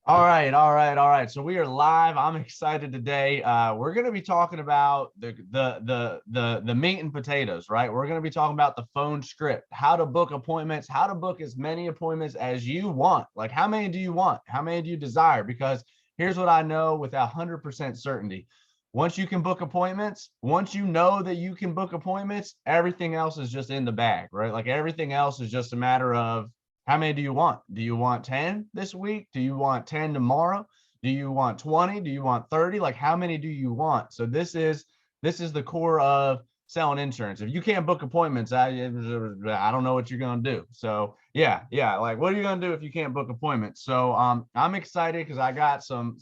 All right. So we are live. I'm excited today. We're going to be talking about the meat and potatoes, right? We're going to be talking about the phone script, how to book appointments, how to book as many appointments as you want. Like, how many do you want? How many do you desire? Because here's what I know with 100% certainty. Once you can book appointments, once you know that you can book appointments, everything else is just in the bag, right? Like everything else is just a matter of how many do you want? Do you want 10 this week? Do you want 10 tomorrow? Do you want 20? Do you want 30? Like how many do you want? So this is the core of selling insurance. If you can't book appointments, I don't know what you're going to do. So yeah, like what are you going to do if you can't book appointments? So I'm excited because I got some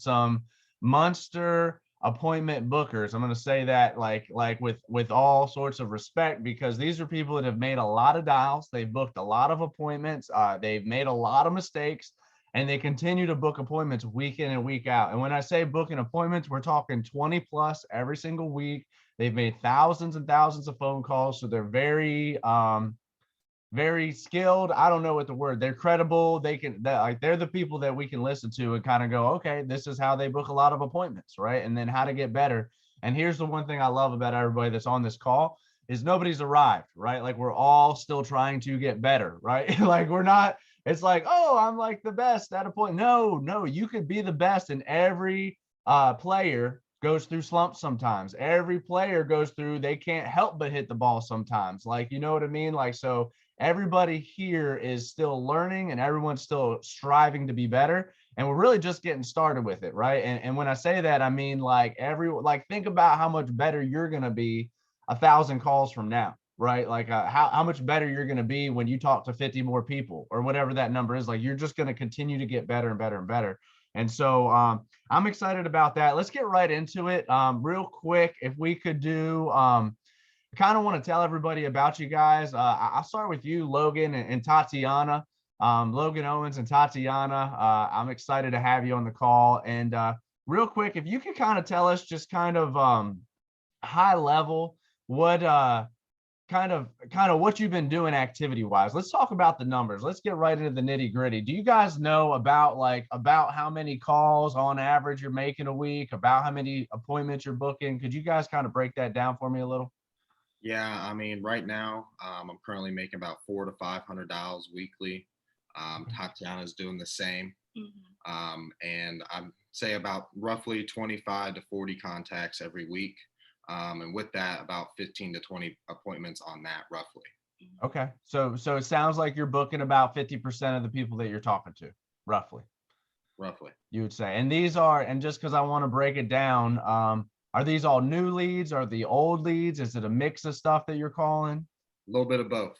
monster appointment bookers. I'm going to say that like with all sorts of respect, because these are people that have made a lot of dials, they've booked a lot of appointments, they've made a lot of mistakes, and they continue to book appointments week in and week out. And when I say booking appointments, we're talking 20 plus every single week. They've made thousands and thousands of phone calls, so they're very skilled. I don't know what the word. They're credible. They're the people that we can listen to and kind of go, okay, this is how they book a lot of appointments, right? And then how to get better. And here's the one thing I love about everybody that's on this call is nobody's arrived, right? Like we're all still trying to get better, right? Like we're not, it's like, oh, I'm like the best at a point. No, you could be the best, and every player goes through slumps sometimes. Every player goes through, they can't help but hit the ball sometimes. Like, you know what I mean? Like, so everybody here is still learning and everyone's still striving to be better, and we're really just getting started with it, right? And when I say that, I mean like think about how much better you're going to be 1,000 calls from now, right? Like how much better you're going to be when you talk to 50 more people or whatever that number is. Like you're just going to continue to get better and better and better. And so I'm excited about that. Let's get right into it. Real quick, if we could do I kind of want to tell everybody about you guys. I'll start with you, Logan and Tatiana. Logan Owens and Tatiana. I'm excited to have you on the call. And real quick, if you could kind of tell us just kind of high level what kind of what you've been doing activity wise. Let's talk about the numbers. Let's get right into the nitty gritty. Do you guys know about how many calls on average you're making a week, about how many appointments you're booking? Could you guys kind of break that down for me a little? Yeah, I mean, right now, I'm currently making about $400 to $500 weekly. Tatiana's doing the same. And I'd say about roughly 25 to 40 contacts every week. And with that, about 15 to 20 appointments on that, roughly. Okay. So it sounds like you're booking about 50% of the people that you're talking to, roughly, Roughly. you would say. And these are, and just because I want to break it down, are these all new leads? Are the old leads? Is it a mix of stuff that you're calling? A little bit of both.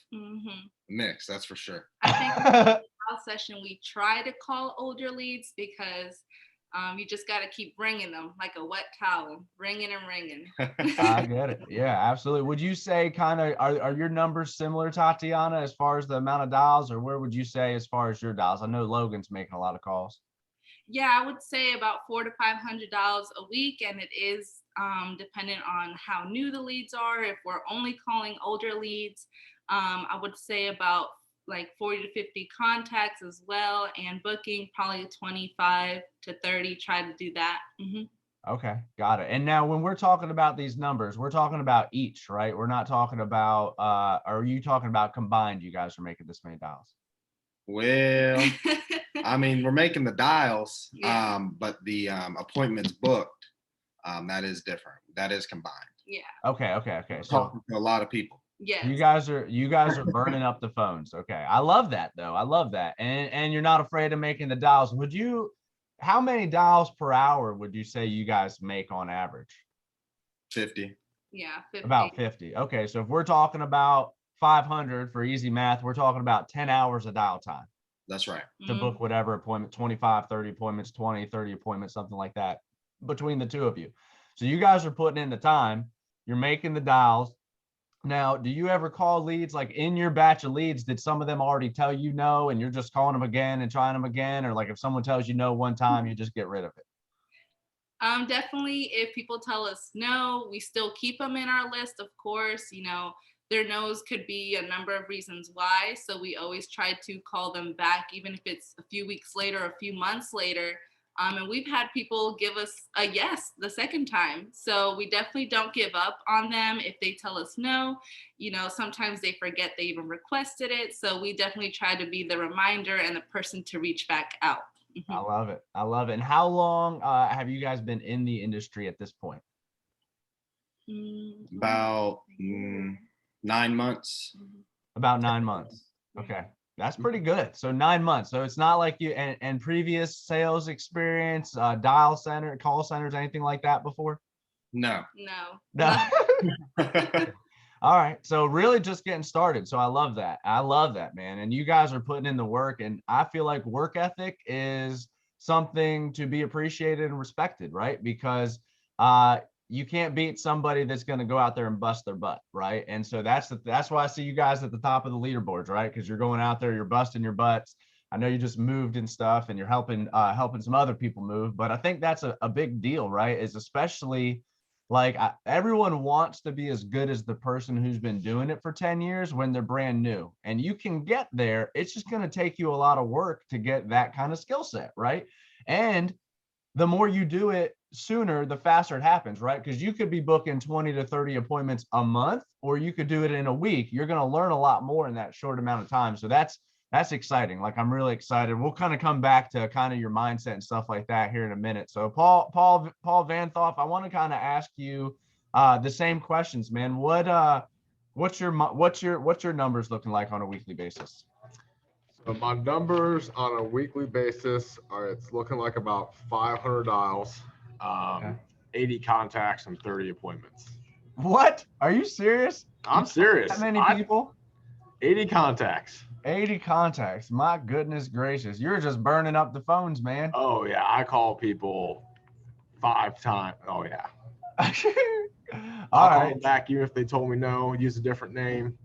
Mix, that's for sure. I think in the session we try to call older leads because you just got to keep ringing them like a wet towel, ringing and ringing. I get it. Yeah, absolutely. Would you say kind of are your numbers similar, Tatiana, as far as the amount of dials, or where would you say as far as your dials? I know Logan's making a lot of calls. Yeah, I would say about $400 to $500 a week, and it is dependent on how new the leads are. If we're only calling older leads, I would say about like 40 to 50 contacts as well, and booking probably 25 to 30. Try to do that. Okay, got it. And now when we're talking about these numbers, we're talking about each, right? We're not talking about are you talking about combined, you guys are making this many dials? Well, I mean, we're making the dials, Yeah. but the appointments booked, that is different. That is combined. Yeah. Okay. We're So talking to a lot of people. Yes. you guys are burning up the phones. Okay. I love that though. I love that. And you're not afraid of making the dials. How many dials per hour would you say you guys make on average? 50. Yeah, 50. About 50. Okay. So if we're talking about 500 for easy math, we're talking about 10 hours of dial time That's right. to book whatever appointment, 25, 30 appointments, 20, 30 appointments, something like that between the two of you. So you guys are putting in the time, you're making the dials. Now, do you ever call leads like in your batch of leads? Did some of them already tell you no and you're just calling them again and trying them again? Or like if someone tells you no one time, you just get rid of it? Definitely, if people tell us no, we still keep them in our list, of course. Their no's could be a number of reasons why. So we always try to call them back, even if it's a few weeks later, a few months later. And we've had people give us a yes the second time. So we definitely don't give up on them if they tell us no. Sometimes they forget they even requested it. So we definitely try to be the reminder and the person to reach back out. I love it. I love it. And how long have you guys been in the industry at this point? About 9 months. About 9 months. Okay. That's pretty good. So 9 months. So it's not like you and previous sales experience, call centers, anything like that before? No. No. All right. So really just getting started. So I love that. I love that, man. And you guys are putting in the work. And I feel like work ethic is something to be appreciated and respected, right? Because you can't beat somebody that's going to go out there and bust their butt, right? And so that's why I see you guys at the top of the leaderboards, right? Because you're going out there, you're busting your butts. I know you just moved and stuff, and you're helping some other people move. But I think that's a big deal, right? Is especially like everyone wants to be as good as the person who's been doing it for 10 years when they're brand new. And you can get there. It's just going to take you a lot of work to get that kind of skill set, right? And the more you do it sooner, the faster it happens, right? Because you could be booking 20 to 30 appointments a month, or you could do it in a week. You're going to learn a lot more in that short amount of time. So that's exciting. Like, I'm really excited. We'll kind of come back to kind of your mindset and stuff like that here in a minute. So Paul Vanthoff, I want to kind of ask you the same questions, man. What's your numbers looking like on a weekly basis? So my numbers on a weekly basis it's looking like about 500 dials, Okay. 80 contacts, and 30 appointments. What? Are you serious? I'm serious. How many people? 80 contacts. 80 contacts. My goodness gracious. You're just burning up the phones, man. Oh, yeah. I call people 5 times. Oh, yeah. All I'll right. call back even if they told me no, use a different name.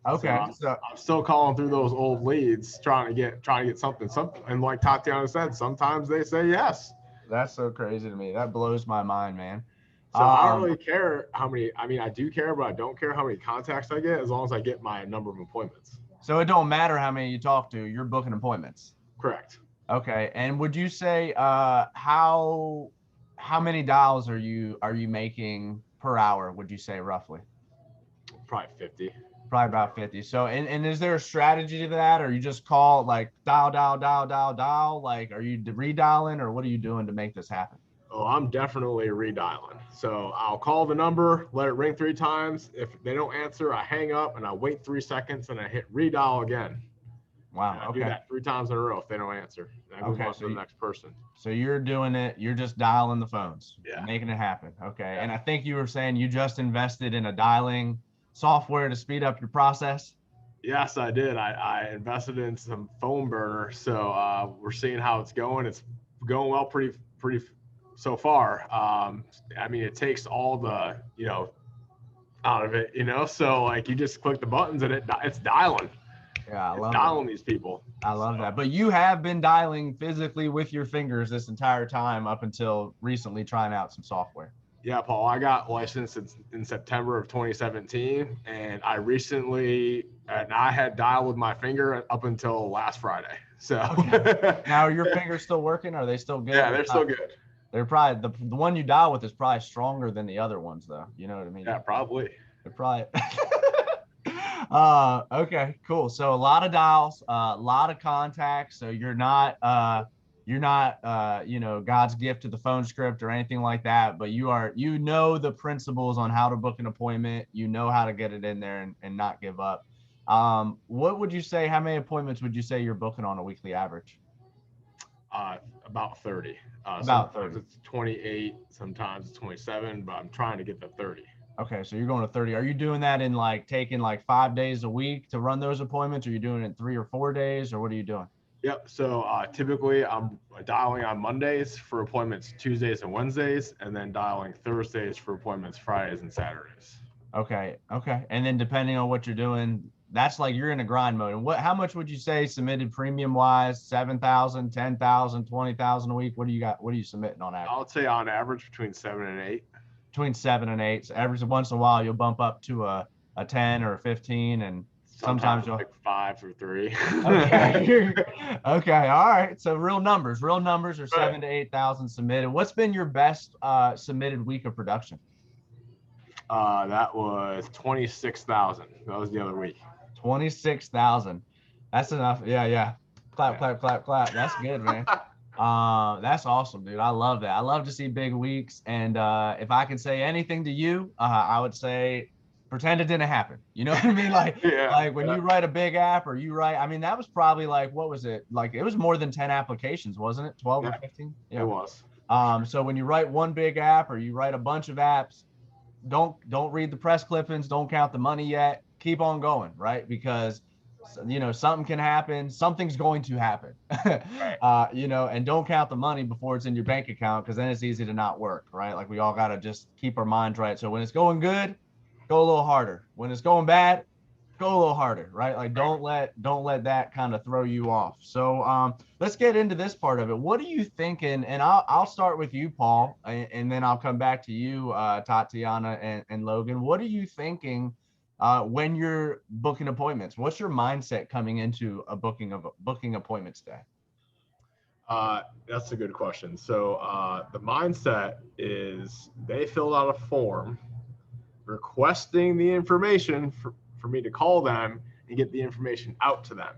Okay. So I'm still calling through those old leads, trying to get something. And like Tatiana said, sometimes they say yes. That's so crazy to me. That blows my mind, man. So I don't really care how many. I mean, I do care, but I don't care how many contacts I get as long as I get my number of appointments. So it don't matter how many you talk to, you're booking appointments. Correct. Okay. And would you say how many dials are you making per hour, would you say roughly? Probably 50. Probably about 50. So, and is there a strategy to that, or you just call like dial? Like, are you redialing, or what are you doing to make this happen? Oh, I'm definitely redialing. So I'll call the number, let it ring 3 times. If they don't answer, I hang up and I wait 3 seconds and I hit redial again. Wow. I do that 3 times in a row if they don't answer. I move on to the next person. So you're doing it. You're just dialing the phones, yeah, making it happen. Okay. Yeah. And I think you were saying you just invested in a dialing software to speed up your process. Yes, I did. I invested in some phone burner. So we're seeing how it's going. It's going well, pretty so far. I mean, it takes all the, out of it, so like you just click the buttons and it's dialing. Yeah, I love dialing these people. I love that. But you have been dialing physically with your fingers this entire time up until recently, trying out some software. Yeah, Paul, I got licensed in September of 2017, and I had dialed with my finger up until last Friday. So okay. Now, are your fingers still working? Are they still good? Yeah, they're still good. They're probably the one you dial with is probably stronger than the other ones, though. You know what I mean? Yeah, probably. They're probably. Okay, cool. So a lot of dials, a lot of contacts. So you're not God's gift to the phone script or anything like that, but you know the principles on how to book an appointment. You know how to get it in there and not give up. What would you say, how many appointments would you say you're booking on a weekly average? About 30. About sometimes 30. It's 28, sometimes it's 27, but I'm trying to get to 30. Okay, so you're going to 30. Are you doing that in like taking like 5 days a week to run those appointments? Or are you doing it in 3 or 4 days, or what are you doing? Yep. So typically I'm dialing on Mondays for appointments Tuesdays and Wednesdays, and then dialing Thursdays for appointments Fridays and Saturdays. Okay. And then depending on what you're doing, that's like you're in a grind mode. And how much would you say submitted premium wise? 7,000, 10,000, 20,000 a week? What do you got? What are you submitting on average? I would say on average between 7 and 8. Between 7 and 8. So every once in a while you'll bump up to a 10 or a 15, and Sometimes you'll like 5 or 3. okay. Okay. All right. So real numbers are Right. 7,000 to 8,000 submitted. What's been your best submitted week of production? That was 26,000. That was the other week. 26,000. That's enough. Yeah. Yeah. Clap, Yeah. clap, clap, clap. That's good, man. That's awesome, dude. I love that. I love to see big weeks. And if I could say anything to you, I would say pretend it didn't happen. You know what I mean? Yeah. Like when you write a big app or you write, I mean, that was probably like, what was it? Like it was more than 10 applications, wasn't it? 12 or 15? It was. So when you write one big app or you write a bunch of apps, don't read the press clippings, don't count the money yet. Keep on going, right? Because something can happen, something's going to happen. And don't count the money before it's in your bank account, because then it's easy to not work, right? Like we all got to just keep our minds right. So when it's going good, go a little harder. When it's going bad, go a little harder, right? Like don't let that kind of throw you off. So let's get into this part of it. What are you thinking? And I'll start with you, Paul, and then I'll come back to you, Tatiana and Logan. What are you thinking when you're booking appointments? What's your mindset coming into a booking appointments day? That's a good question. So the mindset is they filled out a form requesting the information for me to call them and get the information out to them.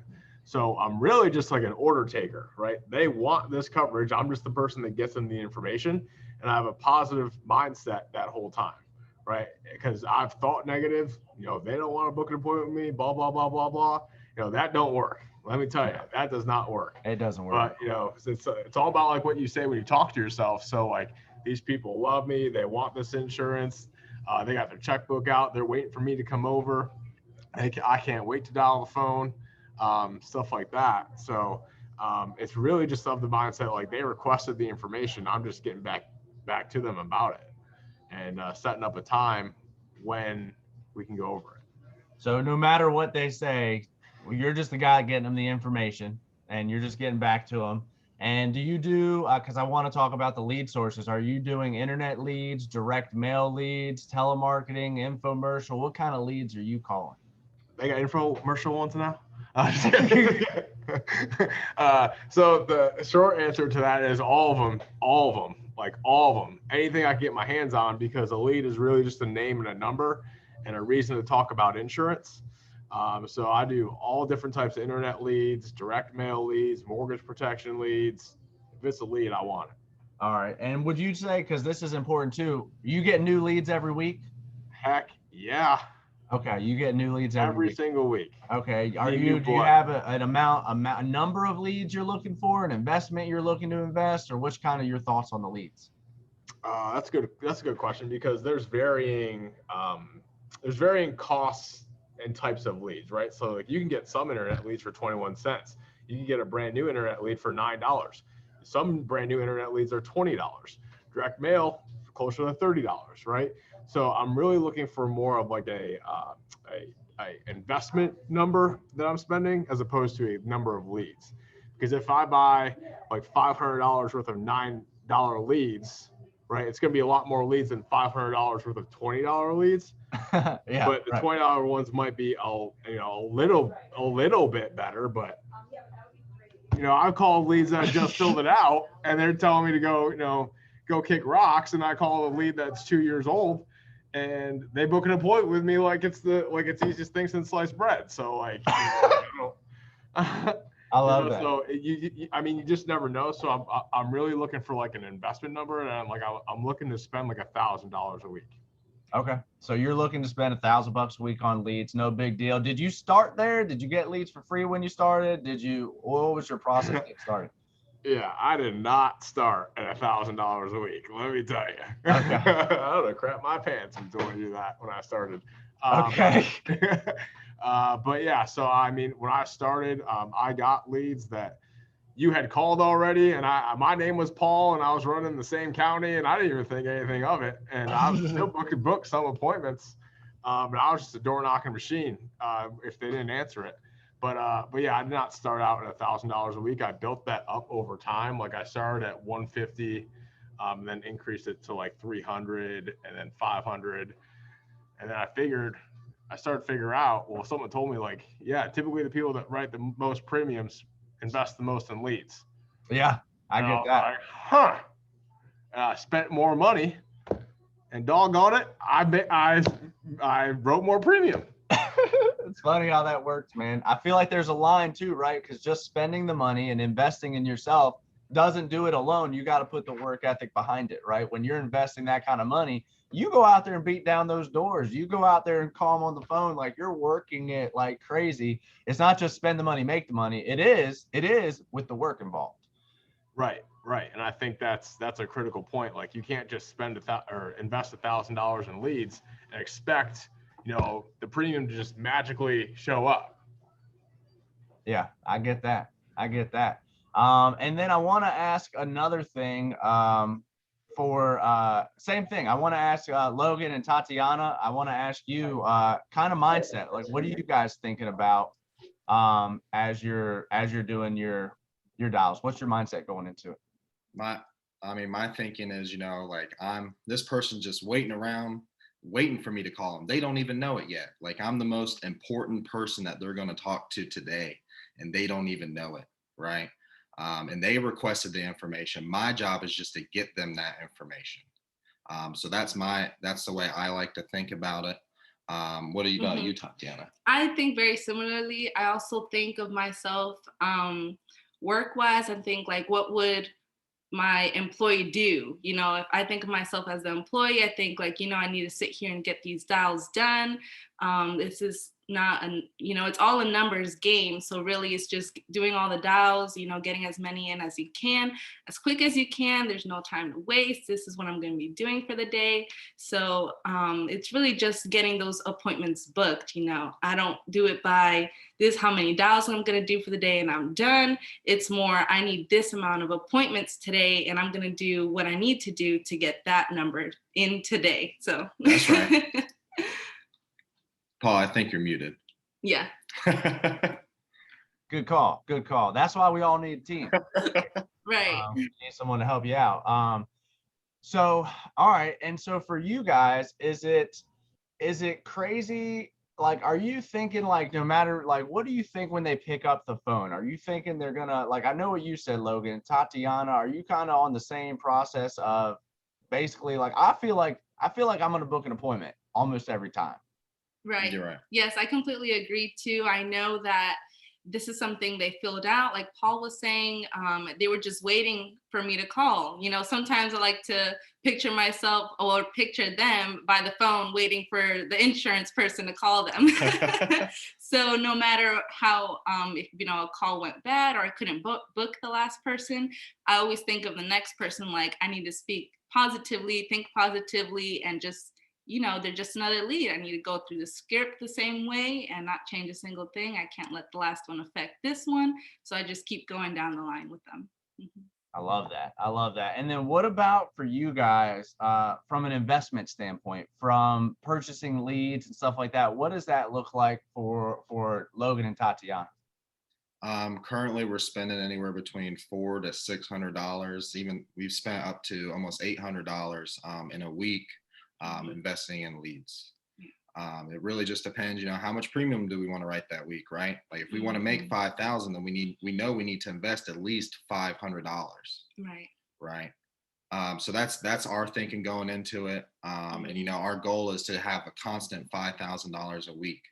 So I'm really just like an order taker, right? They want this coverage. I'm just the person that gets them the information, and I have a positive mindset that whole time, right? Because I've thought negative, they don't want to book an appointment with me, blah, blah, blah, blah, blah. That don't work. Let me tell you, that does not work. It doesn't work. But, it's all about like what you say when you talk to yourself. So like these people love me. They want this insurance. They got their checkbook out. They're waiting for me to come over. I can't wait to dial the phone, stuff like that. So it's really just of the mindset, like they requested the information. I'm just getting back to them about it and setting up a time when we can go over it. So no matter what they say, you're just the guy getting them the information and you're just getting back to them. And do you do, because I want to talk about the lead sources, are you doing internet leads, direct mail leads, telemarketing, infomercial? What kind of leads are you calling? They got infomercial ones now? So the short answer to that is all of them, like all of them. Anything I can get my hands on, because a lead is really just a name and a number and a reason to talk about insurance. So I do all different types of internet leads, direct mail leads, mortgage protection leads. If it's a lead, I want it. All right. And would you say, because this is important too, you get new leads every week? Heck yeah. Okay, you get new leads every week. Single week. Okay. Do you have a number of leads you're looking for, an investment you're looking to invest, or what's kind of your thoughts on the leads? That's good. That's a good question, because there's varying costs and types of leads, right? So like you can get some internet leads for 21 cents. You can get a brand new internet lead for $9. Some brand new internet leads are $20. Direct mail closer to $30, right? So I'm really looking for more of like a investment number that I'm spending as opposed to a number of leads. Because if I buy like $500 worth of $9 leads, right, it's going to be a lot more leads than $500 worth of $20 leads. Yeah, but the $20 ones might be a little bit better. But I've called leads that just filled it out, and they're telling me to go kick rocks, and I call a lead that's 2 years old, and they book an appointment with me like it's the easiest thing since sliced bread. So like, I love that. So you just never know. So I'm really looking for like an investment number, and I'm looking to spend like $1,000 a week. Okay, so you're looking to spend $1,000 a week on leads. No big deal. Did you start there? Did you get leads for free when you started? What was your process to get started? Yeah, I did not start at $1,000 a week. Let me tell you. Okay. I would have crapped my pants if I told you that when I started. Okay. But yeah, so I mean, when I started, I got leads that you had called already, and my name was Paul, and I was running the same county, and I didn't even think anything of it, and I was still book some appointments, but I was just a door knocking machine if they didn't answer it. But yeah, I did not start out at $1,000 a week. I built that up over time. Like I started at 150, then increased it to like 300, and then 500, and then I figured I started figuring out, well, someone told me like, yeah, typically the people that write the most premiums invest the most in leads. Yeah, I And get I was that. like, huh. And I spent more money, and doggone it, I wrote more premium. It's funny how that works, man. I feel like there's a line too, right? Because just spending the money and investing in yourself doesn't do it alone. You got to put the work ethic behind it, right? When you're investing that kind of money, you go out there and beat down those doors. You go out there and call them on the phone, like you're working it like crazy. It's not just spend the money, make the money. It is with the work involved. Right. And I think that's a critical point. Like you can't just spend or invest $1,000 in leads and expect, the premium to just magically show up. Yeah, I get that. And then I want to ask another thing, for same thing. I want to ask Logan and Tatiana. I want to ask you kind of mindset. Like, what are you guys thinking about as you're doing your dials? What's your mindset going into it? My thinking is, like this person just waiting for me to call them. They don't even know it yet. Like I'm the most important person that they're going to talk to today, and they don't even know it, right? And they requested the information. My job is just to get them that information. So that's the way I like to think about it. What are you about you, Tatiana? I think very similarly. I also think of myself work-wise and think like, what would my employee do? If I think of myself as the employee, I think like, I need to sit here and get these dials done. This is not it's all a numbers game. So really it's just doing all the dials, getting as many in as you can, as quick as you can. There's no time to waste. This is what I'm going to be doing for the day. So it's really just getting those appointments booked. I don't do it by this, how many dials I'm going to do for the day and I'm done. It's more, I need this amount of appointments today and I'm going to do what I need to do to get that number in today. So that's right. Paul, I think you're muted. Yeah. Good call. That's why we all need a team. Right. You need someone to help you out. So, all right. And so for you guys, is it crazy? Like, are you thinking like, no matter like, what do you think when they pick up the phone? Are you thinking they're gonna, like, I know what you said, Logan, Tatiana, are you kind of on the same process of basically like, I feel like I'm going to book an appointment almost every time. Right. You're right. Yes, I completely agree too. I know that this is something they filled out. Like Paul was saying, they were just waiting for me to call. Sometimes I like to picture myself or picture them by the phone waiting for the insurance person to call them. So no matter how, if a call went bad or I couldn't book the last person, I always think of the next person like I need to speak positively, think positively, and just they're just another lead. I need to go through the script the same way and not change a single thing. I can't let the last one affect this one. So I just keep going down the line with them. I love that. And then what about for you guys, from an investment standpoint, from purchasing leads and stuff like that? What does that look like for Logan and Tatiana? Currently we're spending anywhere between $400 to $600. Even we've spent up to almost $800 in a week. Investing in leads. It really just depends, how much premium do we want to write that week, right? Like if we want to make 5,000, then we know we need to invest at least $500. Right. So that's our thinking going into it. And our goal is to have a constant $5,000 a week.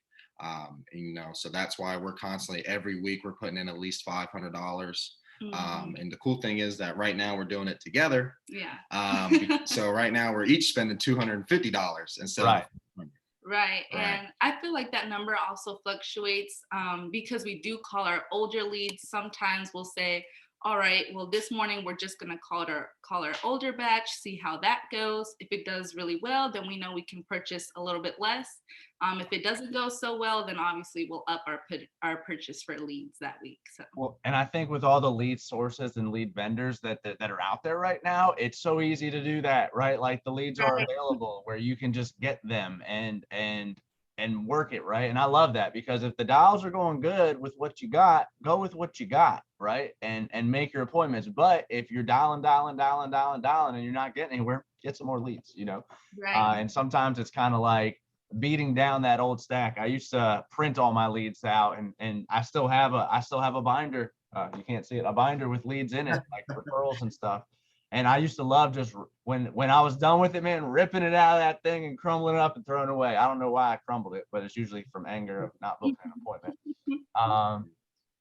So that's why we're constantly every week we're putting in at least $500. And the cool thing is that right now we're doing it together. Yeah. So right now we're each spending $250 instead of Right. And I feel like that number also fluctuates because we do call our older leads. Sometimes we'll say, all right, well, this morning we're just going to call our older batch, see how that goes. If it does really well, then we know we can purchase a little bit less. If it doesn't go so well, then obviously we'll up our purchase for leads that week. So well, and I think with all the lead sources and lead vendors that are out there right now, it's so easy to do that, right? Like the leads are available where you can just get them and work it, right? And I love that, because if the dials are going good with what you got, go with what you got, right? And make your appointments. But if you're dialing and you're not getting anywhere, get some more leads, Right. And sometimes it's kind of like, beating down that old stack. I used to print all my leads out, and I still have a binder. You can't see it, a binder with leads in it, like referrals and stuff. And I used to love just when I was done with it, man, ripping it out of that thing and crumbling it up and throwing it away. I don't know why I crumbled it, but it's usually from anger of not booking an appointment.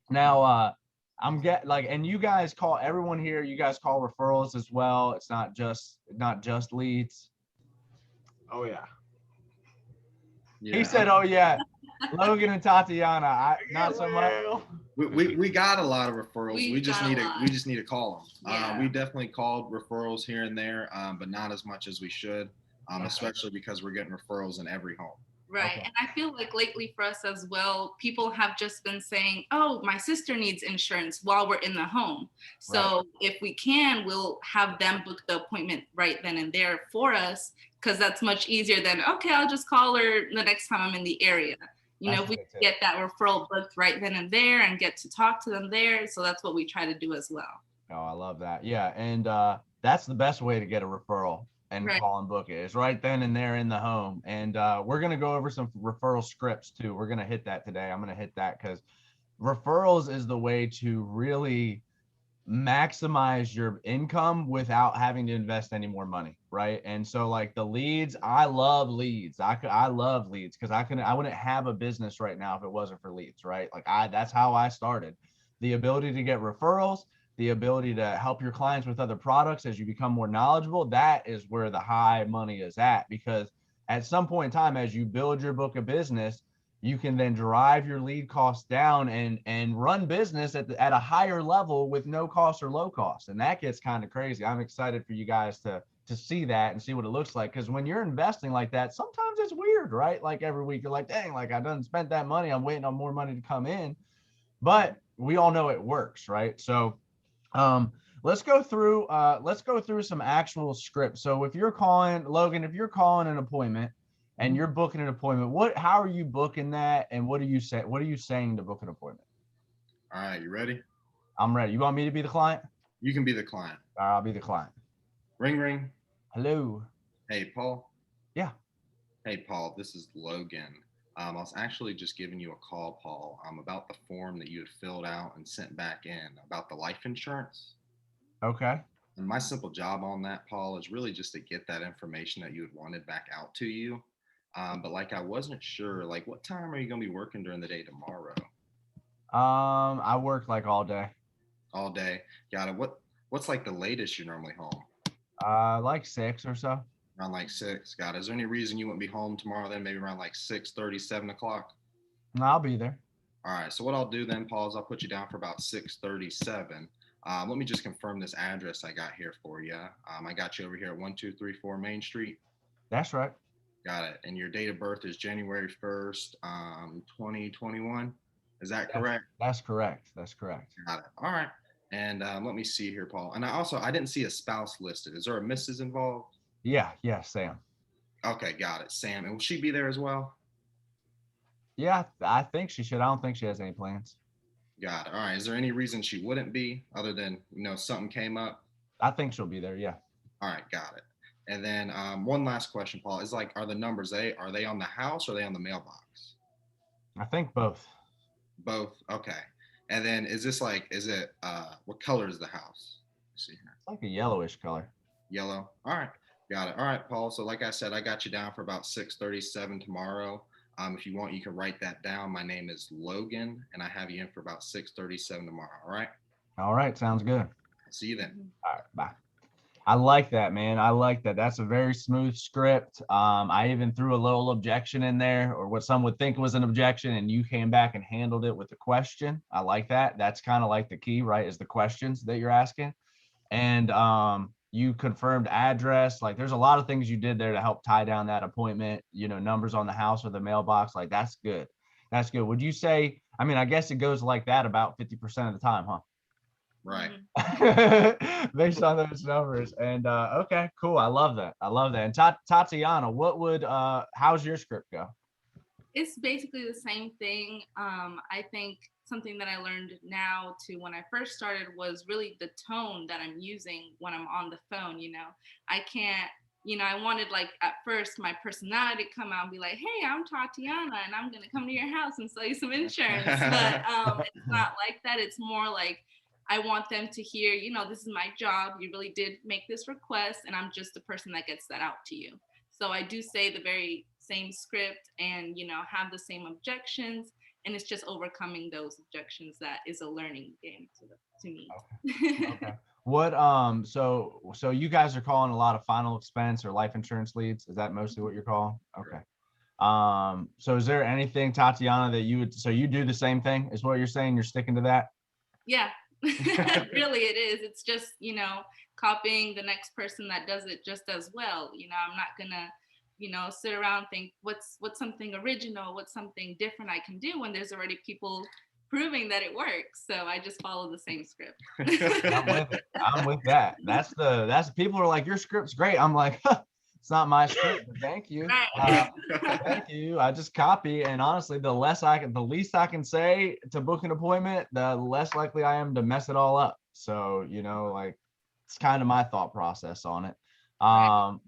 Now, I'm and you guys call everyone here. You guys call referrals as well. It's not just leads. Oh yeah. He said, "Oh yeah." Logan and Tatiana, not so much. We got a lot of referrals. We just need to call them. Yeah. We definitely called referrals here and there, but not as much as we should, especially because we're getting referrals in every home. Right. Okay. And I feel like lately for us as well, people have just been saying, oh, my sister needs insurance while we're in the home. So if we can, we'll have them book the appointment right then and there for us, because that's much easier than, okay, I'll just call her the next time I'm in the area. You know, if we get that referral booked right then and there and get to talk to them there. So that's what we try to do as well. Oh, I love that. Yeah. And that's the best way to get a referral and call and book it. It's right then and there in the home. And we're going to go over some referral scripts too. We're going to hit that today. I'm going to hit that because referrals is the way to really maximize your income without having to invest any more money, right? And so like the leads, I love leads. I love leads because I wouldn't have a business right now if it wasn't for leads, right? Like that's how I started. The ability to get referrals, the ability to help your clients with other products as you become more knowledgeable, that is where the high money is at. Because at some point in time, as you build your book of business, you can then drive your lead costs down and run business at a higher level with no cost or low cost. And that gets kind of crazy. I'm excited for you guys to see that and see what it looks like. Because when you're investing like that, sometimes it's weird, right? Like every week you're like, dang, like I done spent that money. I'm waiting on more money to come in. But we all know it works, right? So let's go through some actual scripts. So if you're calling, Logan, if you're calling an appointment and you're booking an appointment, how are you booking that? And what are you saying to book an appointment? All right, you ready? I'm ready. You want me to be the client? You can be the client. I'll be the client. Ring, ring. Hello. Hey, Paul. Yeah. Hey, Paul, this is Logan. I was actually just giving you a call, Paul, about the form that you had filled out and sent back in about the life insurance. Okay. And my simple job on that, Paul, is really just to get that information that you had wanted back out to you. But like, I wasn't sure, like, what time are you going to be working during the day tomorrow? I work like all day. All day. Got it. What's like the latest you're normally home? Like 6 or so. Around like 6. Got it. Is there any reason you wouldn't be home tomorrow then? Maybe around like 6:30, 7 o'clock? No, I'll be there. All right. So what I'll do then, Paul, is I'll put you down for about 6:37. Let me just confirm this address I got here for you. I got you over here at 1234 Main Street. That's right. Got it. And your date of birth is January 1st, 2021. Is that correct? That's correct. That's correct. Got it. All right. And let me see here, Paul. And I didn't see a spouse listed. Is there a Mrs. involved? Yeah, Sam. Okay, got it. Sam. And will she be there as well? Yeah, I think she should. I don't think she has any plans. Got it. All right. Is there any reason she wouldn't be other than, something came up? I think she'll be there. Yeah. All right. Got it. And then one last question, Paul, is like, are the numbers, are they on the house or are they on the mailbox? I think both. Both. Okay. And then is it, what color is the house? Let's see here. It's like a yellowish color. Yellow. All right. Got it. All right, Paul. So like I said, I got you down for about 6:37 tomorrow. If you want, you can write that down. My name is Logan, and I have you in for about 6:37 tomorrow. All right. All right. Sounds good. See you then. All right. Bye. I like that, man. I like that. That's a very smooth script. I even threw a little objection in there, or what some would think was an objection, and you came back and handled it with a question. I like that. That's kind of like the key, right? Is the questions that you're asking. And you confirmed address. Like there's a lot of things you did there to help tie down that appointment, numbers on the house or the mailbox. Like that's good. That's good. Would you say, I guess it goes like that about 50% of the time, huh? Right. Based on those numbers. And okay, cool. I love that. And Tatiana, how's your script go? It's basically the same thing. I think something that I learned now to when I first started was really the tone that I'm using when I'm on the phone. I can't I wanted like at first my personality to come out and be like, hey, I'm Tatiana and I'm gonna come to your house and sell you some insurance. But it's not like that. It's more like I want them to hear, this is my job. You really did make this request, and I'm just the person that gets that out to you. So I do say the very same script and, have the same objections. And it's just overcoming those objections that is a learning game to me. Okay. What so you guys are calling a lot of final expense or life insurance leads? Is that mostly what you're calling? Okay. So is there anything, Tatiana, that you do the same thing is what you're saying? You're sticking to that? Yeah. Really it is. It's just, copying the next person that does it just as well. I'm not gonna, sit around and think what's something original, what's something different I can do when there's already people proving that it works. So I just follow the same script. I'm with that. That's people are like, your script's great. I'm like, it's not my script, but thank you. Right. Thank you. I just copy, and honestly, the least I can say to book an appointment, the less likely I am to mess it all up. So, like, it's kind of my thought process on it. Paul,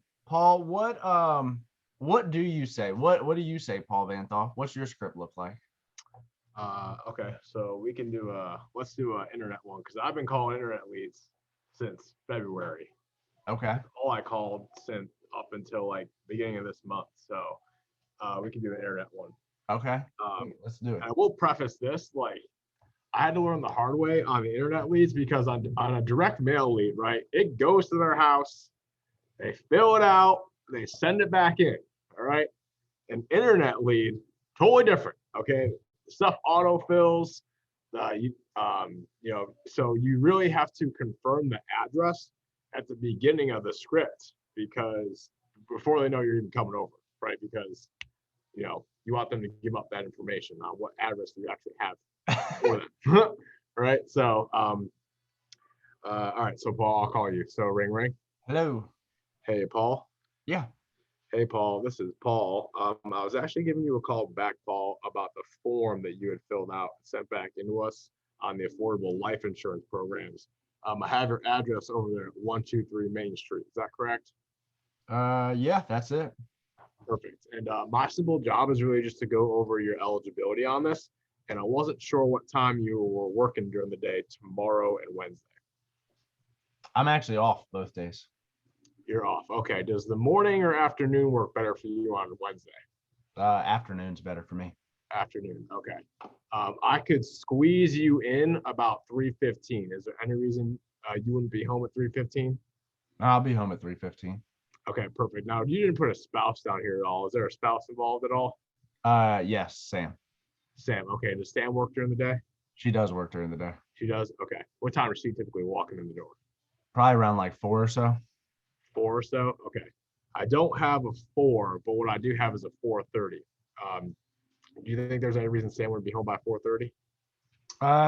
what do you say? What do you say, Paul Vanthoff? What's your script look like? Okay, so we can do let's do an internet one, because I've been calling internet leads since February. Okay. All I called since up until like beginning of this month. So we can do an internet one. Okay. Let's do it. I will preface this, like, I had to learn the hard way on the internet leads, because on a direct mail lead, right, it goes to their house, they fill it out, they send it back in. All right. An internet lead, totally different. Okay. Stuff auto fills, so you really have to confirm the address at the beginning of the script, because before they know you're even coming over, right? Because you want them to give up that information on what address you actually have for them. Right. So all right, so Paul, I'll call you. So ring ring. Hello. Hey Paul. Yeah. Hey, Paul, this is Paul. I was actually giving you a call back, Paul, about the form that you had filled out and sent back into us on the affordable life insurance programs. I have your address over there at 123 Main Street. Is that correct? Yeah, that's it. Perfect. And my simple job is really just to go over your eligibility on this. And I wasn't sure what time you were working during the day, tomorrow and Wednesday. I'm actually off both days. You're off. Okay. Does the morning or afternoon work better for you on Wednesday? Afternoon's better for me. Afternoon. Okay. I could squeeze you in about 3:15. Is there any reason you wouldn't be home at 3:15? I'll be home at 3:15. Okay, perfect. Now, you didn't put a spouse down here at all. Is there a spouse involved at all? Yes, Sam. Sam. Okay. Does Sam work during the day? She does work during the day. She does. Okay. What time is she typically walking in the door? Probably around like 4 or so. 4 or so. Okay. I don't have a 4, but what I do have is a 4:30. Do you think there's any reason Sam would be home by 4:30?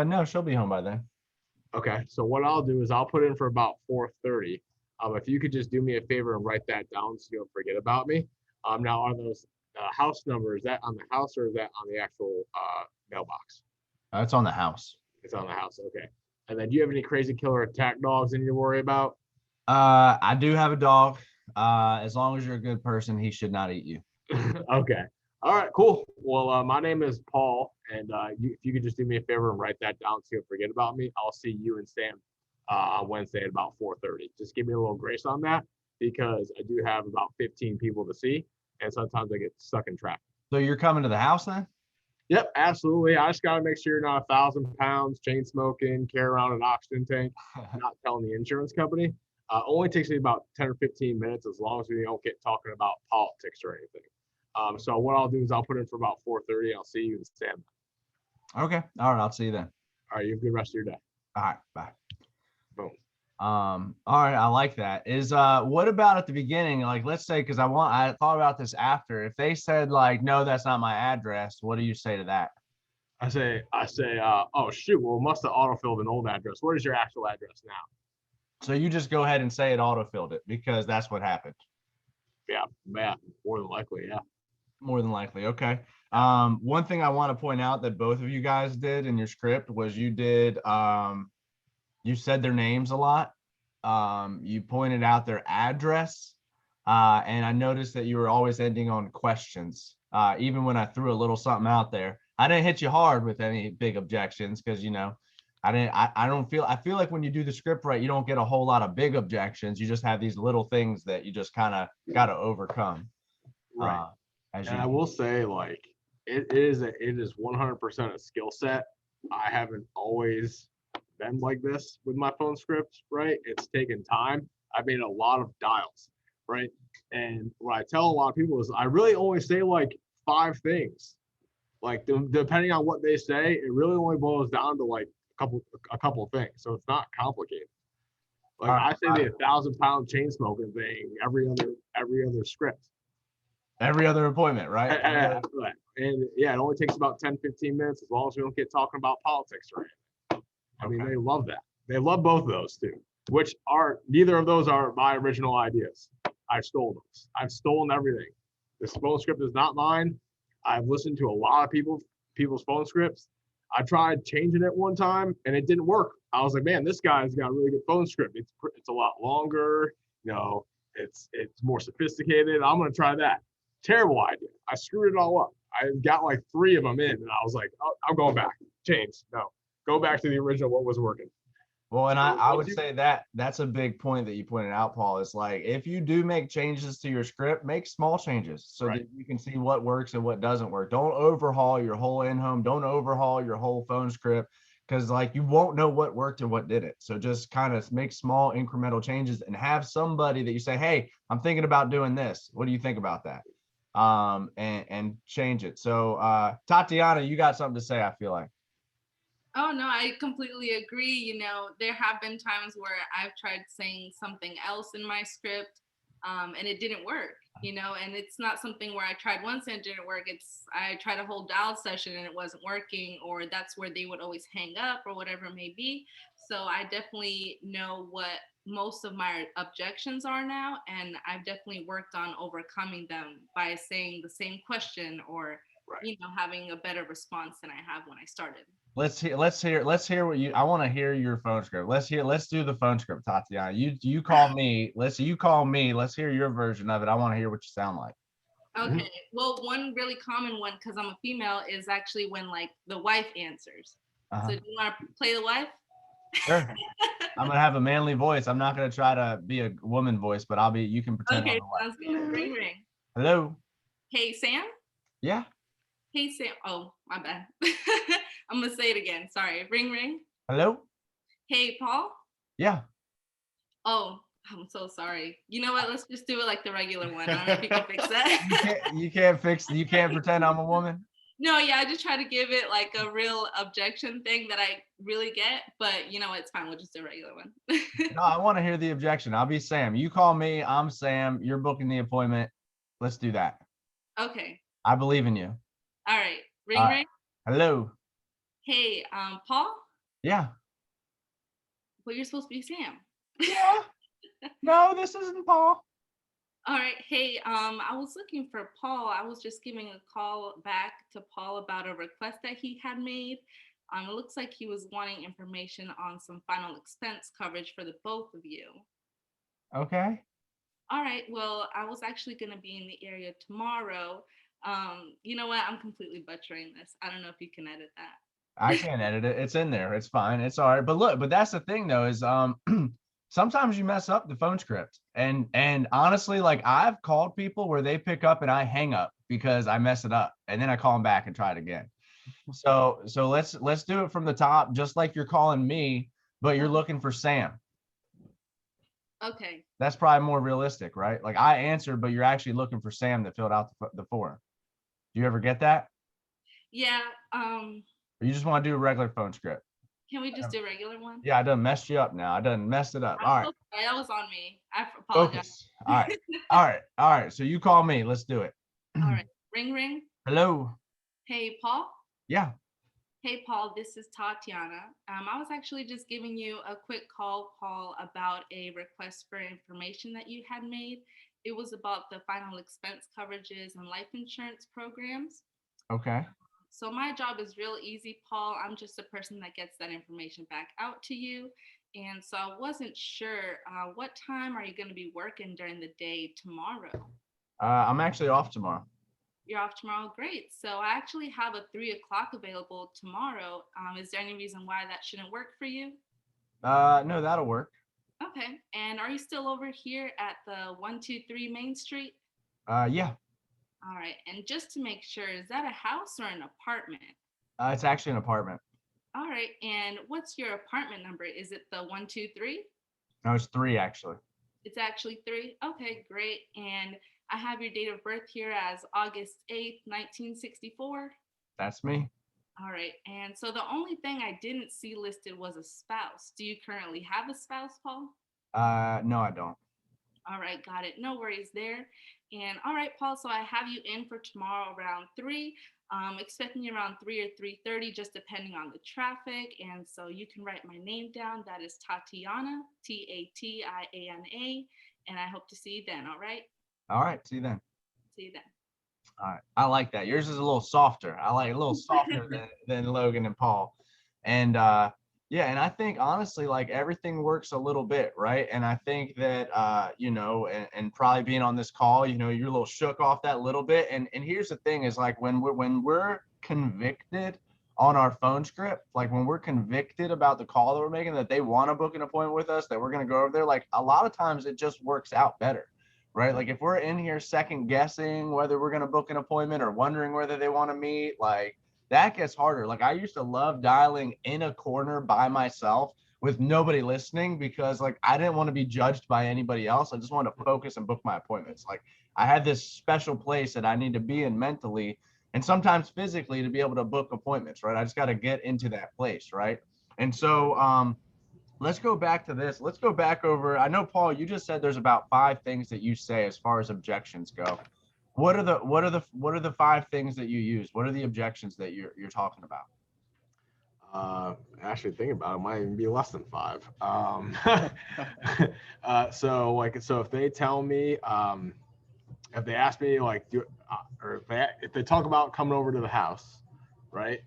No, she'll be home by then. Okay. So what I'll do is I'll put in for about 4:30. If you could just do me a favor and write that down so you don't forget about me. Now, are those house numbers, is that on the house or is that on the actual mailbox? It's on the house. It's on the house. Okay. And then do you have any crazy killer attack dogs you need to worry about? I do have a dog. As long as you're a good person, he should not eat you. Okay. All right, cool. Well, my name is Paul, and if you could just do me a favor and write that down so you don't forget about me, I'll see you and Sam on Wednesday at about 4:30. Just give me a little grace on that, because I do have about 15 people to see, and sometimes I get stuck in traffic. So you're coming to the house then? Yep, absolutely. I just got to make sure you're not 1,000 pounds, chain smoking, carry around an oxygen tank, not telling the insurance company. Only takes me about 10 or 15 minutes, as long as we don't get talking about politics or anything. So what I'll do is I'll put in for about 4:30. I'll see you in Sam. Okay. All right. I'll see you then. All right. You have a good rest of your day. All right. Bye. Boom. All right. I like that. Is what about at the beginning? Like, let's say, because I thought about this after. If they said like, no, that's not my address, what do you say to that? I say, oh shoot, well, must have autofilled an old address. What is your actual address now? So you just go ahead and say it autofilled it because that's what happened. Yeah, more than likely, yeah. More than likely. Okay. One thing I want to point out that both of you guys did in your script was you said their names a lot. You pointed out their address. And I noticed that you were always ending on questions. Even when I threw a little something out there, I didn't hit you hard with any big objections because, you know, I feel like when you do the script right, you don't get a whole lot of big objections. You just have these little things that you just kind of got to overcome. Right. As And you I will say, like, it is 100% a skill set. I haven't always been like this with my phone scripts, right? It's taken time. I made a lot of dials, right? And what I tell a lot of people is I really only say like 5 things. Like depending on what they say, it really only boils down to like a couple of things. So it's not complicated. Like all I say right, the 1,000 pound chain smoking thing every other script. every other appointment, right? And yeah, it only takes about 10, 15 minutes as long as we don't get talking about politics or anything. I mean, Okay. they love that. They love both of those too, which are neither of those are my original ideas. I stole those. I've stolen everything. This phone script is not mine. I've listened to a lot of people's phone scripts. I tried changing it one time and it didn't work. I was like, man, this guy's got a really good phone script. It's a lot longer. You know, it's more sophisticated. I'm gonna try that. Terrible idea. I screwed it all up. I got like 3 of them in, and I was like, oh, I'm going back. Change. No, go back to the original. What was working? Well, and I would You, say that that's a big point that you pointed out, Paul. Is like if you do make changes to your script, make small changes so right. that you can see what works and what doesn't work. Don't overhaul your whole in-home. Don't overhaul your whole phone script because like you won't know what worked and what didn't. So just kind of make small incremental changes and have somebody that you say, hey, I'm thinking about doing this. What do you think about that? And change it. So Tatiana, you got something to say, I feel like. Oh no, I completely agree. You know, there have been times where I've tried saying something else in my script, and it didn't work. You know, and it's not something where I tried once and it didn't work. It's I tried a whole dial session and it wasn't working, or that's where they would always hang up or whatever it may be. So I definitely know what most of my objections are now, and I've definitely worked on overcoming them by saying the same question or Right. you know having a better response than I have when I started. Let's hear what you I want to hear your phone script. Let's do the phone script, Tatiana. You call me. You call me. Let's hear your version of it. I want to hear what you sound like. Okay. Well, one really common one, because I'm a female, is actually when like the wife answers. Uh-huh. So do you want to play the wife? Sure. I'm gonna have a manly voice. I'm not gonna try to be a woman voice, but you can pretend I'm Okay, the wife. sounds good. Ring ring. Hello. Hey Sam. Yeah. Hey Sam. Oh, my bad. I'm gonna say it again. Sorry. Ring ring. Hello. Hey Paul. Yeah. Oh, I'm so sorry. You know what? Let's just do it like the regular one. I don't know if you can fix that. You can't pretend I'm a woman. No, yeah, I just try to give it like a real objection thing that I really get, but you know, it's fine. We'll just do a regular one. No, I want to hear the objection. I'll be Sam. You call me. I'm Sam. You're booking the appointment. Let's do that. Okay. I believe in you. All right. All Ring right. ring. Hello. Hey, Paul. Yeah. Well, you're supposed to be Sam. Yeah. No, this isn't Paul. All right. Hey, I was looking for Paul. I was just giving a call back to Paul about a request that he had made. It looks like he was wanting information on some final expense coverage for the both of you. Okay. All right. Well, I was actually going to be in the area tomorrow. You know what? I'm completely butchering this. I don't know if you can edit that. I can't edit it. It's in there. It's fine. It's all right. But look, but that's the thing though, is sometimes you mess up the phone script. And honestly, like I've called people where they pick up and I hang up because I mess it up. And then I call them back and try it again. So let's do it from the top, just like you're calling me, but you're looking for Sam. Okay. That's probably more realistic, right? Like I answered, but you're actually looking for Sam that filled out the form. Do you ever get that? Yeah. Or you just want to do a regular phone script? Can we just do a regular one? Yeah, I done messed you up now. I done messed it up. All right. Okay, that was on me. I apologize. Focus. All right. All right. All right. So you call me. Let's do it. All right. Ring ring. Hello. Hey, Paul. Yeah. Hey, Paul, this is Tatiana. I was actually just giving you a quick call, Paul, about a request for information that you had made. It was about the final expense coverages and life insurance programs. Okay. So my job is real easy, Paul. I'm just a person that gets that information back out to you. And so I wasn't sure, what time are you going to be working during the day tomorrow? I'm actually off tomorrow. You're off tomorrow? Great. So I actually have a 3 o'clock available tomorrow. Is there any reason why that shouldn't work for you? No, that'll work. Okay. And are you still over here at the 123 Main Street? Yeah, All right. And just to make sure, is that a house or an apartment? it's actually an apartment. All right. And what's your apartment number? Is it the 123? No, it's 3 actually. It's actually 3. Okay, great. And I have your date of birth here as August 8th, 1964. That's me. All right. And so the only thing I didn't see listed was a spouse. Do you currently have a spouse, Paul? No, I don't. All right, got it. No worries there. And all right, Paul, so I have you in for tomorrow around 3. Expecting you around 3 or 3:30, just depending on the traffic. And so you can write my name down. That is Tatiana, Tatiana. And I hope to see you then. All right. All right, see you then. See you then. All right, I like that. Yours is a little softer. I like a little softer than Logan and Paul. And yeah, and I think honestly, like everything works a little bit, right? And I think that you know, and probably being on this call, you know, you're a little shook off that little bit. And here's the thing is like when we're convicted on our phone script, like when we're convicted about the call that we're making, that they want to book an appointment with us, that we're gonna go over there, like a lot of times it just works out better. Right. Like if we're in here second guessing whether we're going to book an appointment or wondering whether they want to meet, like that gets harder. Like I used to love dialing in a corner by myself with nobody listening because like I didn't want to be judged by anybody else. I just wanted to focus and book my appointments. Like I had this special place that I need to be in mentally and sometimes physically to be able to book appointments. Right. I just got to get into that place. Right. And so, let's go back to this. Let's go back over. I know, Paul, you just said there's about 5 things that you say as far as objections go. What are the 5 things that you use? What are the objections that you're talking about? Actually thinking about it, might even be less than 5. So if they tell me, if they ask me like, or if they talk about coming over to the house, right?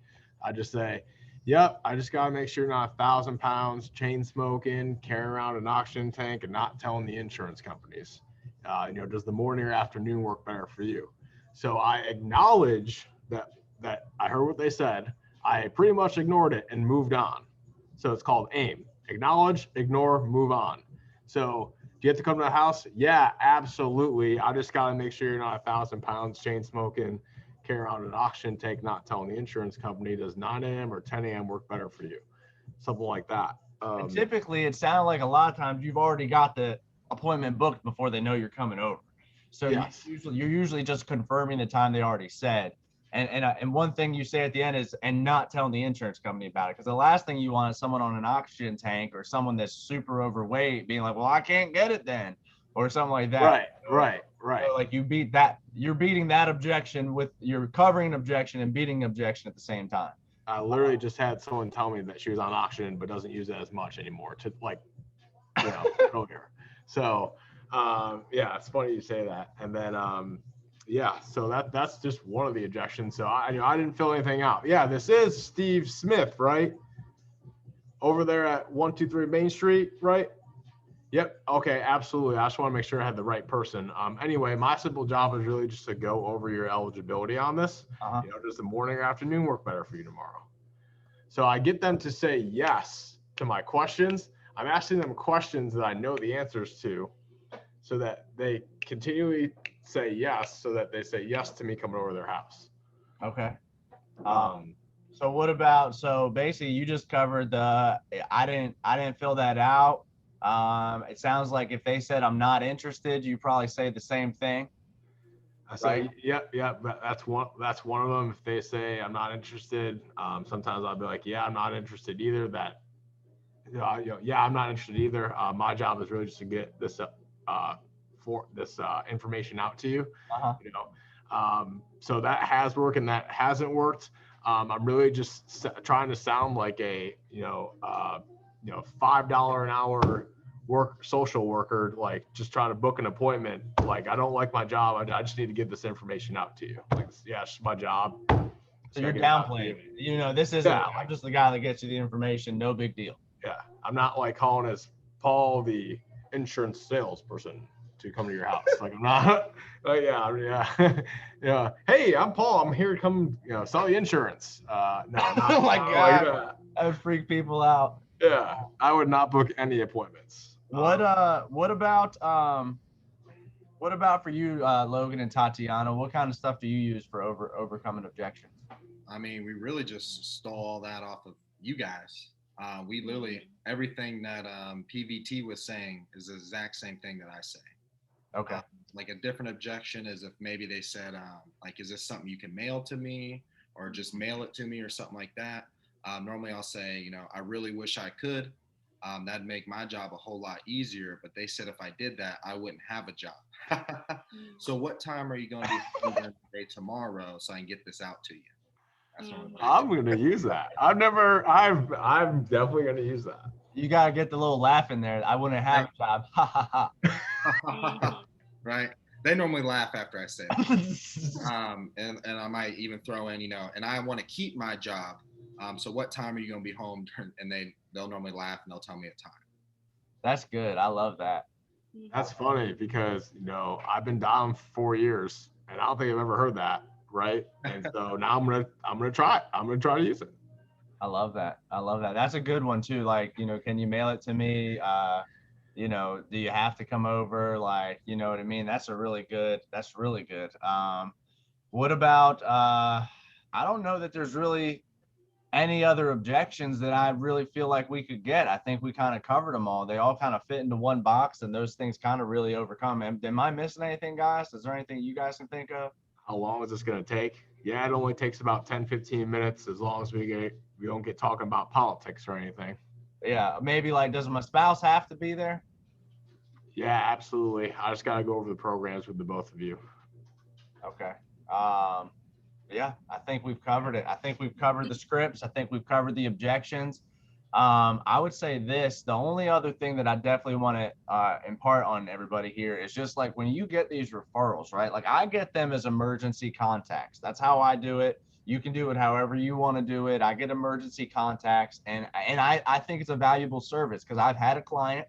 I just say, yep, I just got to make sure you're not 1,000 pounds, chain smoking, carrying around an oxygen tank, and not telling the insurance companies. You know, does the morning or afternoon work better for you? So I acknowledge that I heard what they said. I pretty much ignored it and moved on. So it's called AIM. Acknowledge, ignore, move on. So do you have to come to the house? Yeah, absolutely. I just got to make sure you're not 1,000 pounds, chain smoking, carry around an oxygen tank, not telling the insurance company. Does 9 a.m. or 10 a.m. work better for you? Something like that. And typically, it sounded like a lot of times you've already got the appointment booked before they know you're coming over. So yes. you're usually just confirming the time they already said. And one thing you say at the end is, and not telling the insurance company about it. Because the last thing you want is someone on an oxygen tank or someone that's super overweight being like, well, I can't get it then, or something like that. Right. So like you beat that, you're beating that objection with, you're covering an objection and beating an objection at the same time. I literally just had someone tell me that she was on oxygen but doesn't use it as much anymore to like, you know, earlier. So yeah, it's funny you say that. And then yeah, so that's just one of the objections. So I didn't fill anything out. Yeah, this is Steve Smith, right? Over there at 123 Main Street, right? Yep. Okay, absolutely. I just want to make sure I had the right person. Anyway, my simple job is really just to go over your eligibility on this. You know, does the morning or afternoon work better for you tomorrow? So I get them to say yes to my questions. I'm asking them questions that I know the answers to so that they continually say yes, so that they say yes to me coming over to their house. Okay. So what about, so basically you just covered the, I didn't fill that out. It sounds like if they said I'm not interested, you probably say the same thing. I say, yeah, that's one of them. If they say I'm not interested, sometimes I'll be like, yeah, I'm not interested either. Yeah, I'm not interested either. My job is really just to get this information out to you. You know, so that has worked and that hasn't worked. I'm really just trying to sound like a $5 an hour social worker, like just trying to book an appointment. Like I don't like my job. I just need to get this information out to you. Like, yeah, it's my job. So you're downplaying it. You know, this isn't, I'm just the guy that gets you the information. No big deal. Yeah, I'm not like calling as Paul, the insurance salesperson, to come to your house. Like I'm not. Yeah. Yeah. Hey, I'm Paul. I'm here to come, sell you insurance. No, Oh my not like God, that. that would freak people out. Yeah, I would not book any appointments. What about for you, Logan and Tatiana? What kind of stuff do you use for overcoming objections? I mean, we really just stole all that off of you guys. We literally, everything that PVT was saying is the exact same thing that I say. Okay. Like a different objection is if maybe they said, like, is this something you can mail to me or just mail it to me or something like that? Normally I'll say, I really wish I could. That'd make my job a whole lot easier. But they said if I did that, I wouldn't have a job. So what time are you going to be during the day tomorrow so I can get this out to you? That's I'm going to use that. I'm definitely going to use that. You got to get the little laugh in there. I wouldn't have a job. Ha ha ha. Right. They normally laugh after I say it. And I might even throw in, and I want to keep my job. So what time are you going to be home? And they'll normally laugh and they'll tell me a time. That's good. I love that. That's funny because, I've been down for 4 years and I don't think I've ever heard that. Right. And so now I'm gonna try it. I'm gonna try to use it. I love that. That's a good one too. Like, can you mail it to me? Do you have to come over? Like, you know what I mean? That's really good. What about I don't know that there's really any other objections that I really feel like we could get. I think we kind of covered them all. They all kind of fit into one box and those things kind of really overcome. Am I missing anything, guys? Is there anything you guys can think of? How long is this going to take? Yeah, it only takes about 10, 15 minutes as long as we don't get talking about politics or anything. Yeah, maybe like, does my spouse have to be there? Yeah, absolutely. I just got to go over the programs with the both of you. Okay. Yeah, I think we've covered it. I think we've covered the scripts. I think we've covered the objections. I would say this, the only other thing that I definitely want to impart on everybody here is just like when you get these referrals, right? Like I get them as emergency contacts. That's how I do it. You can do it however you want to do it. I get emergency contacts and I think it's a valuable service because I've had a client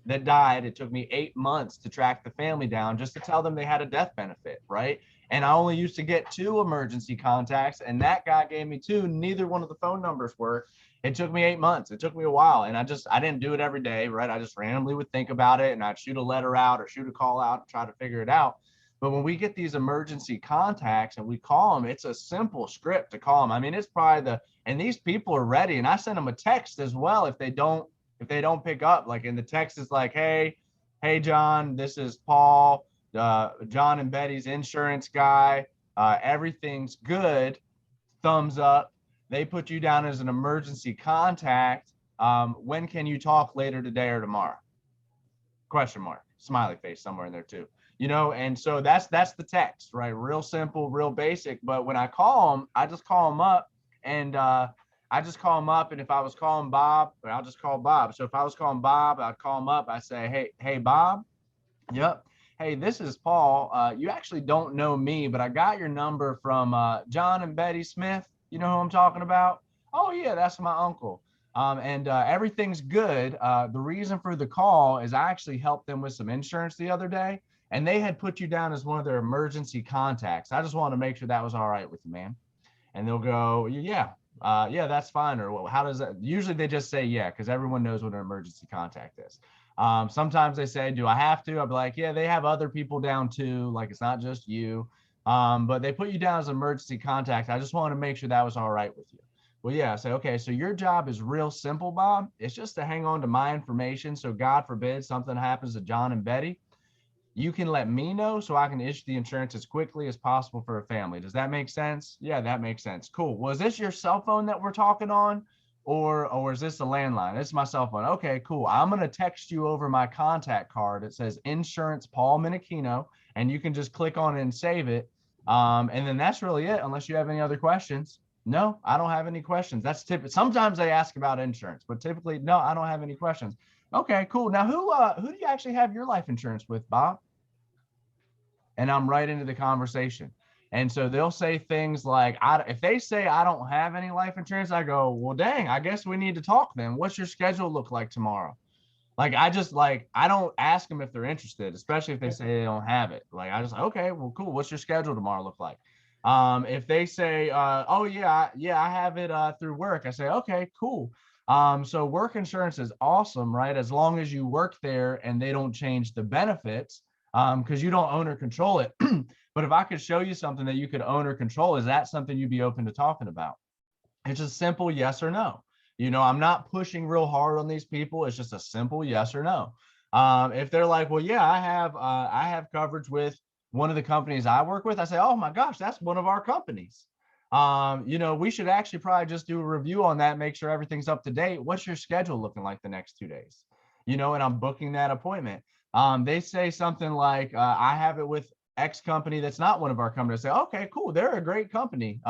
that died. It took me 8 months to track the family down just to tell them they had a death benefit, right? And I only used to get 2 emergency contacts, and that guy gave me 2. Neither one of the phone numbers worked. It took me 8 months. It took me a while, and I didn't do it every day, right? I just randomly would think about it, and I'd shoot a letter out or shoot a call out and try to figure it out. But when we get these emergency contacts and we call them, it's a simple script to call them. I mean, it's probably and these people are ready, and I send them a text as well if they don't pick up. Like in the text is like, hey John, this is Paul, John and Betty's insurance guy. Everything's good. Thumbs up. They put you down as an emergency contact. When can you talk, later today or tomorrow? Question mark, smiley face somewhere in there too. And so that's the text, right? Real simple, real basic. But when I call them, I just call them up and if I was calling Bob, I'll just call Bob. So if I was calling Bob, I'd call him up. I say, hey, Bob. Yep. Hey, this is Paul. You actually don't know me, but I got your number from John and Betty Smith. You know who I'm talking about? Oh, yeah, that's my uncle. And everything's good. The reason for the call is I actually helped them with some insurance the other day, and they had put you down as one of their emergency contacts. I just wanted to make sure that was all right with you, man. And they'll go, yeah, that's fine. Or how does that? Usually they just say, yeah, because everyone knows what an emergency contact is. Sometimes they say, do I have to? I'll be like, yeah, they have other people down too. Like, it's not just you. But they put you down as emergency contact. I just wanted to make sure that was all right with you. Well, yeah, I say, okay, so your job is real simple, Bob. It's just to hang on to my information. So God forbid something happens to John and Betty, you can let me know so I can issue the insurance as quickly as possible for a family. Does that make sense? Yeah, that makes sense. Cool. Was this your cell phone that we're talking on? Or is this a landline? This is my cell phone. Okay, cool. I'm going to text you over my contact card. It says Insurance Paul Minichino, and you can just click on it and save it. And then that's really it, unless you have any other questions. No, I don't have any questions. That's typical. Sometimes they ask about insurance, but typically, no, I don't have any questions. Okay, cool. Now, who do you actually have your life insurance with, Bob? And I'm right into the conversation. And so they'll say things like, if they say I don't have any life insurance, I go, well, dang, I guess we need to talk then. What's your schedule look like tomorrow? Like, I don't ask them if they're interested, especially if they say they don't have it. Like, I just, okay, well, cool. What's your schedule tomorrow look like? If they say, oh yeah, I have it through work, I say, okay, cool. So work insurance is awesome, right? As long as you work there and they don't change the benefits, because you don't own or control it. But if I could show you something that you could own or control, is that something you'd be open to talking about? It's a simple yes or no. I'm not pushing real hard on these people. It's just a simple yes or no. If they're like, well, yeah, I have coverage with one of the companies I work with, I say, oh my gosh, that's one of our companies. We should actually probably just do a review on that, make sure everything's up to date. What's your schedule looking like the next 2 days? And I'm booking that appointment. They say something like, I have it with X company that's not one of our companies. I say, okay, cool. They're a great company.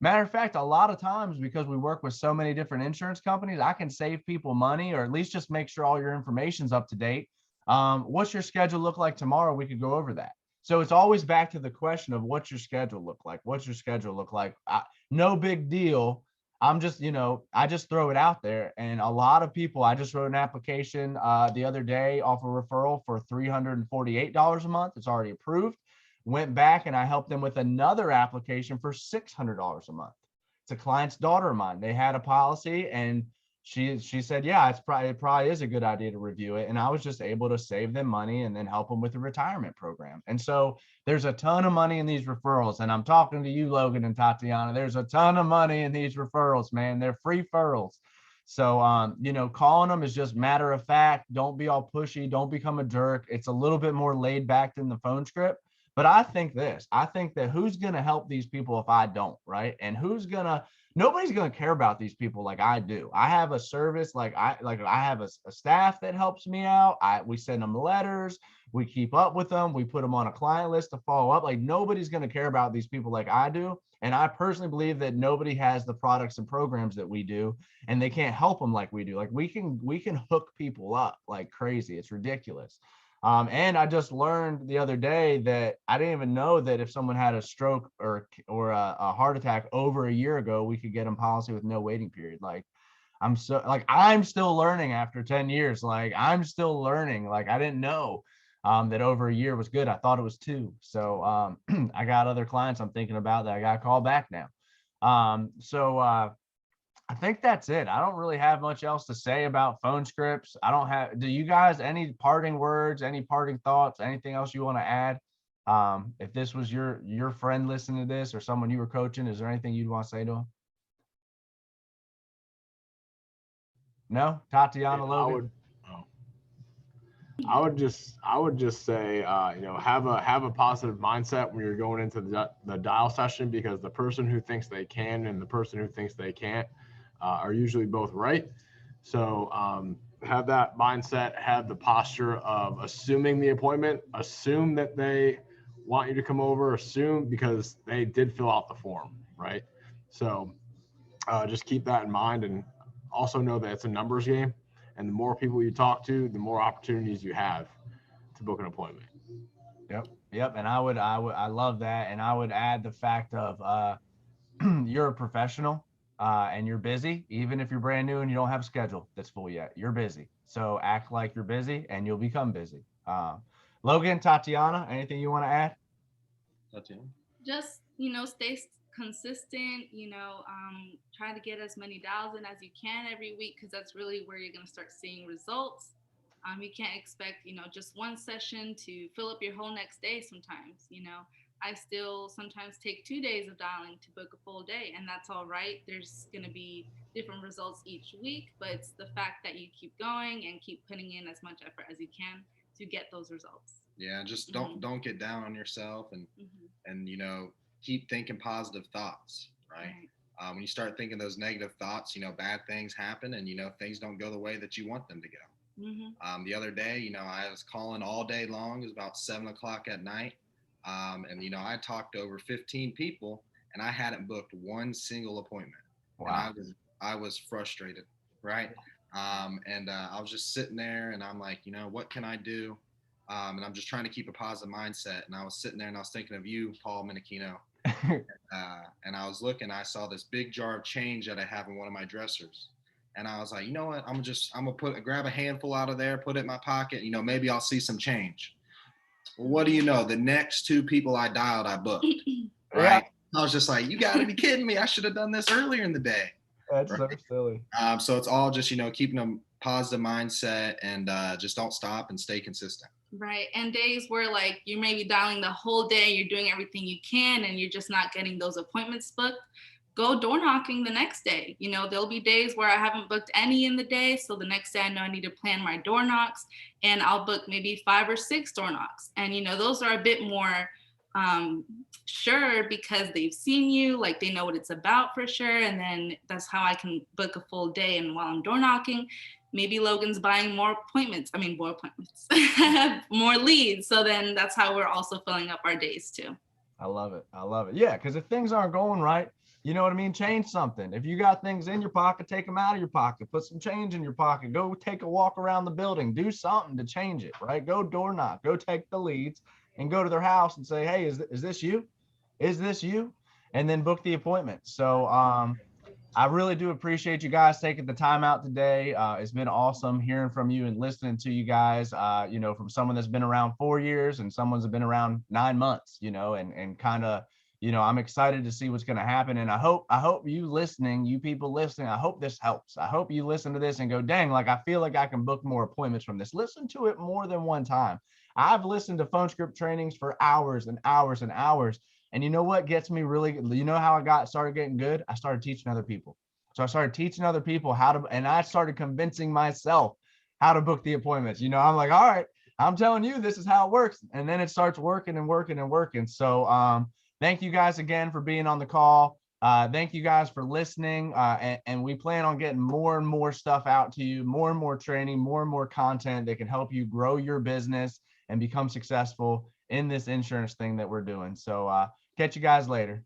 Matter of fact, a lot of times, because we work with so many different insurance companies, I can save people money, or at least just make sure all your information's up to date. What's your schedule look like tomorrow? We could go over that. So it's always back to the question of what's your schedule look like? What's your schedule look like? No big deal. I'm just, I just throw it out there. And a lot of people, I just wrote an application the other day off a referral for $348 a month. It's already approved. Went back and I helped them with another application for $600 a month. It's a client's daughter of mine. They had a policy and she said, yeah, it probably is a good idea to review it. And I was just able to save them money and then help them with the retirement program. And so there's a ton of money in these referrals. And I'm talking to you, Logan and Tatiana. There's a ton of money in these referrals, man. They're free referrals. So, calling them is just matter of fact. Don't be all pushy. Don't become a jerk. It's a little bit more laid back than the phone script. But I think that who's going to help these people if I don't, right? And nobody's going to care about these people like I do. I have a service, I have a staff that helps me out. We send them letters, we keep up with them, we put them on a client list to follow up. Like, nobody's going to care about these people like I do. And I personally believe that nobody has the products and programs that we do, and they can't help them like we do. Like, we can hook people up like crazy. It's ridiculous. And I just learned the other day that I didn't even know that if someone had a stroke or a heart attack over a year ago, we could get them policy with no waiting period. Like, I'm still learning after 10 years. Like, I'm still learning. Like, I didn't know that over a year was good. I thought it was 2. So I got other clients I'm thinking about that I got to call back now. I think that's it. I don't really have much else to say about phone scripts. Do you guys, any parting words, any parting thoughts, anything else you want to add? If this was your friend listening to this or someone you were coaching, is there anything you'd want to say to them? No? Tatiana, Logan? I would just say, have a positive mindset when you're going into the dial session, because the person who thinks they can and the person who thinks they can't are usually both right. So have that mindset, have the posture of assuming the appointment, assume that they want you to come over, assume because they did fill out the form, right? So just keep that in mind, and also know that it's a numbers game. And the more people you talk to, the more opportunities you have to book an appointment. Yep. And I love that. And I would add the fact of you're a professional and you're busy. Even if you're brand new and you don't have a schedule that's full yet, you're busy. So act like you're busy and you'll become busy. Logan, Tatiana, anything you want to add? Tatiana? Just, stay consistent, try to get as many dials in as you can every week, because that's really where you're going to start seeing results. You can't expect, just one session to fill up your whole next day sometimes. I still sometimes take 2 days of dialing to book a full day, and that's all right. There's going to be different results each week, but it's the fact that you keep going and keep putting in as much effort as you can to get those results. Yeah, just don't get down on yourself, and keep thinking positive thoughts, right? When you start thinking those negative thoughts, bad things happen, and things don't go the way that you want them to go. The other day, I was calling all day long. It was about 7:00 at night. And I talked to over 15 people, and I hadn't booked one single appointment. Wow. And I was frustrated, right? I was just sitting there, and I'm like, what can I do And I'm just trying to keep a positive mindset. And I was sitting there and I was thinking of you, Paul Minikino. And I was looking, I saw this big jar of change that I have in one of my dressers. And I was like, you know what? I'm gonna grab a handful out of there, put it in my pocket. You know, maybe I'll see some change. Well, what do you know? The next two people I dialed, I booked. Right? Yeah. I was just like, you got to be kidding me! I should have done this earlier in the day. That's right? So silly. So it's all just, you know, keeping a positive mindset and just don't stop and stay consistent. Right. And days where like you may be dialing the whole day, you're doing everything you can, and you're just not getting those appointments booked, go door knocking the next day. You know, there'll be days where I haven't booked any in the day. So the next day I know I need to plan my door knocks, and I'll book maybe 5 or 6 door knocks. And, you know, those are a bit more sure because they've seen you, like they know what it's about for sure. And then that's how I can book a full day. And while I'm door knocking, maybe Logan's buying more appointments, more leads. So then that's how we're also filling up our days too. I love it. I love it. Yeah. Because if things aren't going right, you know what I mean? Change something. If you got things in your pocket, take them out of your pocket, put some change in your pocket, go take a walk around the building, do something to change it, right? Go door knock, go take the leads and go to their house and say, hey, is this you? Is this you? And then book the appointment. So I really do appreciate you guys taking the time out today. It's been awesome hearing from you and listening to you guys, you know, from someone that's been around 4 years and someone's been around 9 months, you know, and kind of, you know, I'm excited to see what's going to happen. And I hope you people listening, I hope this helps. I hope you listen to this and go, dang, like, I feel like I can book more appointments from this. Listen to it more than one time. I've listened to phone script trainings for hours and hours and hours. And you know what gets me really, you know how I started getting good? I started teaching other people. So I started teaching other people how to, and I started convincing myself how to book the appointments. You know, I'm like, all right, I'm telling you, this is how it works. And then it starts working and working and working. So thank you guys again for being on the call. Thank you guys for listening. And we plan on getting more and more stuff out to you, more and more training, more and more content that can help you grow your business and become successful in this insurance thing that we're doing. So catch you guys later.